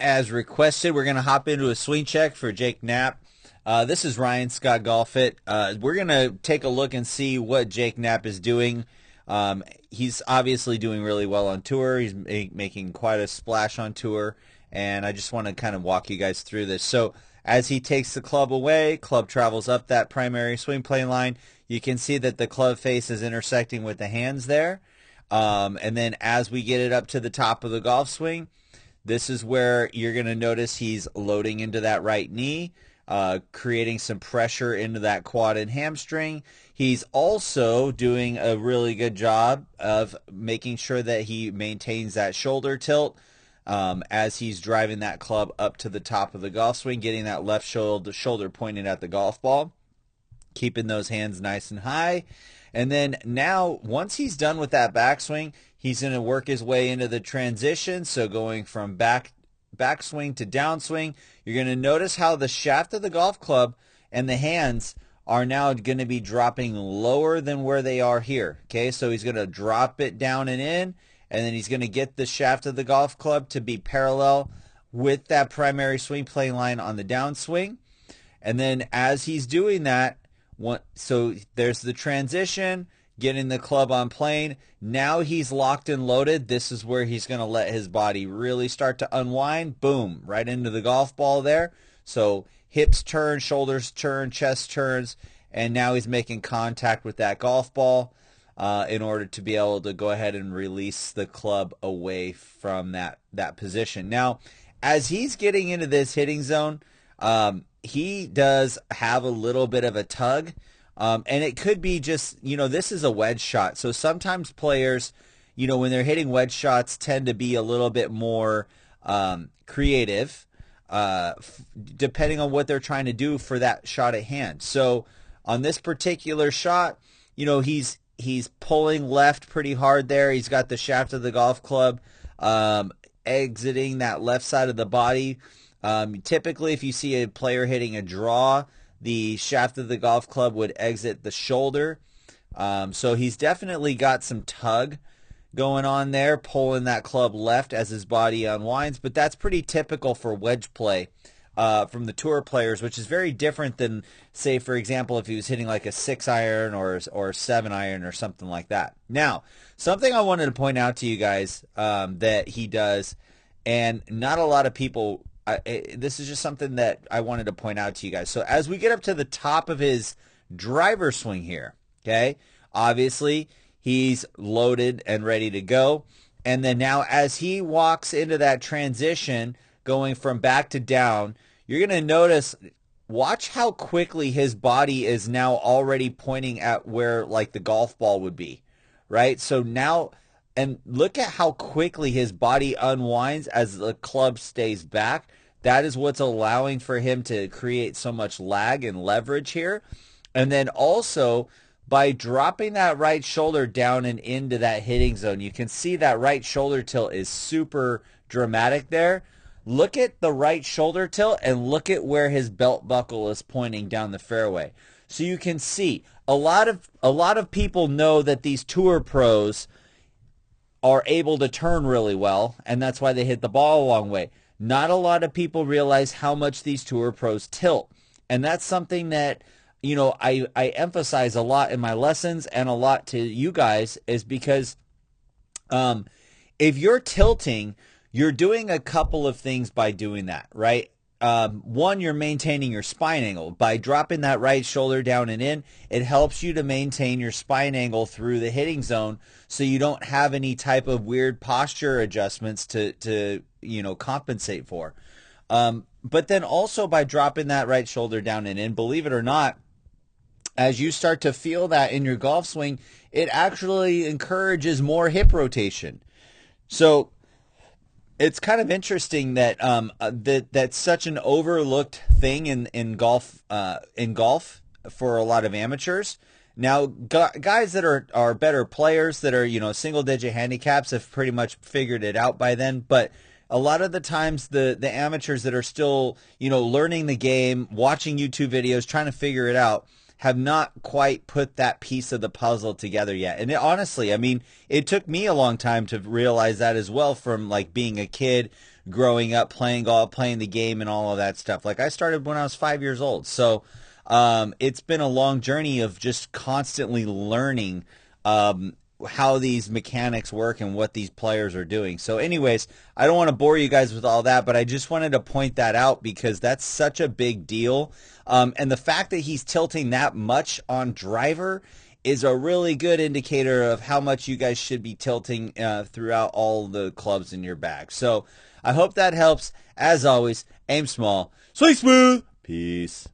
as requested, we're going to hop into a swing check for Jake Knapp. This is Ryan Scott Golf It. We're going to take a look and see what Jake Knapp is doing. He's obviously doing really well on tour. He's making quite a splash on tour, and I just want to kind of walk you guys through this. So as he takes the club away, club travels up that primary swing plane line. You can see that the club face is intersecting with the hands there. And then as we get it up to the top of the golf swing, this is where you're going to notice he's loading into that right knee, creating some pressure into that quad and hamstring. He's also doing a really good job of making sure that he maintains that shoulder tilt as he's driving that club up to the top of the golf swing, getting that left shoulder pointed at the golf ball, keeping those hands nice and high. And then now, once he's done with that backswing, he's going to work his way into the transition. So going from backswing to downswing, you're going to notice how the shaft of the golf club and the hands are now going to be dropping lower than where they are here. Okay, so he's going to drop it down and in, and then he's going to get the shaft of the golf club to be parallel with that primary swing plane line on the downswing. And then as he's doing that, so there's the transition, getting the club on plane. Now he's locked and loaded. This is where he's going to let his body really start to unwind. Boom, right into the golf ball there. So hips turn, shoulders turn, chest turns, and now he's making contact with that golf ball in order to be able to go ahead and release the club away from that position. Now, as he's getting into this hitting zone, he does have a little bit of a tug, and it could be just, this is a wedge shot. So sometimes players, when they're hitting wedge shots, tend to be a little bit more creative, depending on what they're trying to do for that shot at hand. So on this particular shot, he's pulling left pretty hard there. He's got the shaft of the golf club exiting that left side of the body. Typically, if you see a player hitting a draw, the shaft of the golf club would exit the shoulder. So he's definitely got some tug going on there, pulling that club left as his body unwinds. But that's pretty typical for wedge play from the tour players, which is very different than, say, for example, if he was hitting like a 6-iron or a 7-iron or something like that. Now, something I wanted to point out to you guys that he does, and not a lot of people... this is just something that I wanted to point out to you guys. So as we get up to the top of his driver swing here, okay, obviously he's loaded and ready to go. And then now as he walks into that transition, going from back to down, you're going to notice, watch how quickly his body is now already pointing at where like the golf ball would be, right? So now... and look at how quickly his body unwinds as the club stays back. That is what's allowing for him to create so much lag and leverage here. And then also, by dropping that right shoulder down and into that hitting zone, you can see that right shoulder tilt is super dramatic there. Look at the right shoulder tilt and look at where his belt buckle is pointing down the fairway. So you can see a lot of people know that these tour pros are able to turn really well, and that's why they hit the ball a long way. Not a lot of people realize how much these tour pros tilt, and that's something that I emphasize a lot in my lessons and a lot to you guys, is because if you're tilting, you're doing a couple of things by doing that, right? One, you're maintaining your spine angle. By dropping that right shoulder down and in, it helps you to maintain your spine angle through the hitting zone so you don't have any type of weird posture adjustments to compensate for. But then also by dropping that right shoulder down and in, believe it or not, as you start to feel that in your golf swing, it actually encourages more hip rotation. So it's kind of interesting that that's such an overlooked thing in golf for a lot of amateurs. Now, guys that are better players, that are single digit handicaps, have pretty much figured it out by then. But a lot of the times, the amateurs that are still learning the game, watching YouTube videos, trying to figure it out, have not quite put that piece of the puzzle together yet. And honestly, I mean, it took me a long time to realize that as well, from like being a kid, growing up, playing golf, playing the game and all of that stuff. Like I started when I was 5 years old. So it's been a long journey of just constantly learning how these mechanics work and what these players are doing. So anyways, I don't want to bore you guys with all that, but I just wanted to point that out because that's such a big deal. And the fact that he's tilting that much on driver is a really good indicator of how much you guys should be tilting throughout all the clubs in your bag. So I hope that helps. As always, aim small, swing smooth. Peace.